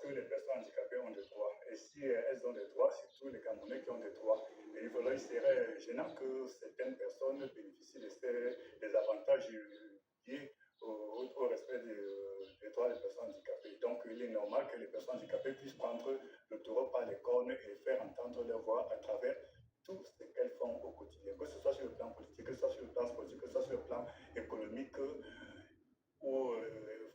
que les personnes handicapées ont des droits. Et si elles ont des droits, c'est tous les Camerounais qui ont des droits. Et il serait gênant que certaines personnes bénéficient des avantages liés au respect des droits des personnes handicapées. Donc, il est normal que les personnes handicapées puissent prendre le taureau par les cornes et faire entendre leur voix à travers tout ce qu'elles font au quotidien, que ce soit sur le plan politique, que ce soit sur le plan sportif, que ce soit sur le plan économique ou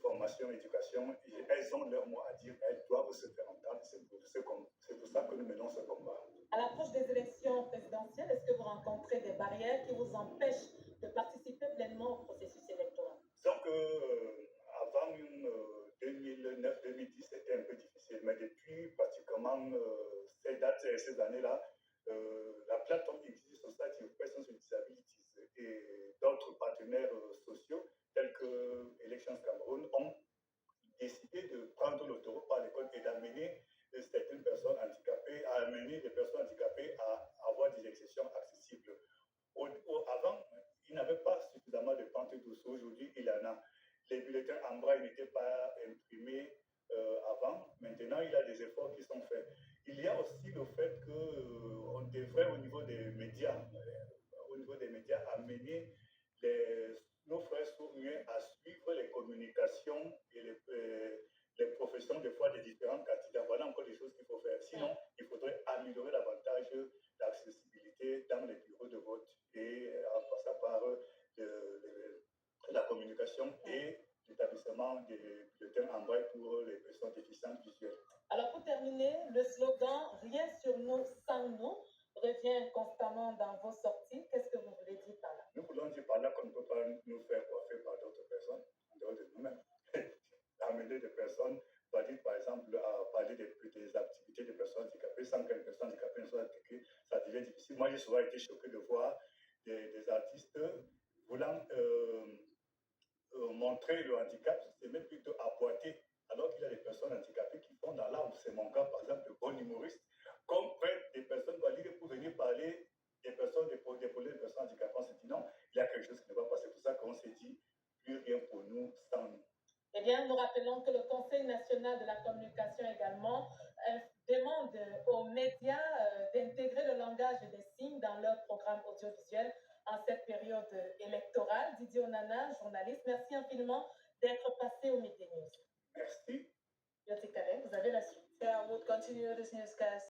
formation, éducation. Elles ont leur mot à dire, elles doivent se faire entendre. C'est pour ça que nous menons ce combat. À l'approche des élections présidentielles, est-ce que vous rencontrez des barrières qui vous empêchent de participer pleinement au processus électoral? Donc, avant 2009-2010, c'était un peu difficile, mais depuis pratiquement ces années-là, la plateforme Inclusive Society of Persons with Disabilities et d'autres partenaires sociaux tels que Elections Cameroun ont décidé de prendre le taureau par les cornes et d'amener certaines personnes handicapées, à amener les personnes handicapées à avoir des accessions accessibles. Avant, il n'avait pas suffisamment de pentes douces. Aujourd'hui, il en a. Les bulletins en braille n'étaient pas imprimés avant. Maintenant, il y a des efforts qui sont faits. Il y a aussi le fait qu'on devrait, au niveau des médias, amener nos frères sourds-muets à suivre les communications et les professions des fois des différents candidats. Voilà encore des choses qu'il faut faire. Sinon, il faudrait améliorer davantage l'accessibilité dans les bureaux de vote et en passant par la communication et l'établissement des bulletins en braille pour les personnes déficientes visuelles. Alors pour terminer, le slogan « Rien sur nous sans nous » revient constamment dans vos sorties. Qu'est-ce que vous voulez dire par là? Nous voulons dire par là qu'on ne peut pas nous faire coiffer par d'autres personnes en dehors de nous-mêmes. Amener des personnes, par exemple, à parler des activités des personnes handicapées sans que les personnes handicapées ne soient attaquées, ça devient difficile. Moi, j'ai souvent été choqué de voir des artistes voulant montrer le handicap, c'est même plutôt à boiter, alors qu'il y a des personnes handicapées qui font dans l'art. C'est mon cas, par exemple, de bon humoriste, comme des personnes valides pour venir parler des personnes, d'épauler des personnes handicapées. On s'est dit non, il y a quelque chose qui ne va pas. C'est pour ça qu'on s'est dit plus rien pour nous sans nous. Eh bien, nous rappelons que le Conseil national de la communication également demande aux médias d'intégrer le langage des signes dans leur programme audiovisuel en cette période électorale. Didier Onana, journaliste, merci infiniment d'être passé au Midi News. Merci. Yoti Kale, vous avez la suite. Yeah, we'll continue this newscast.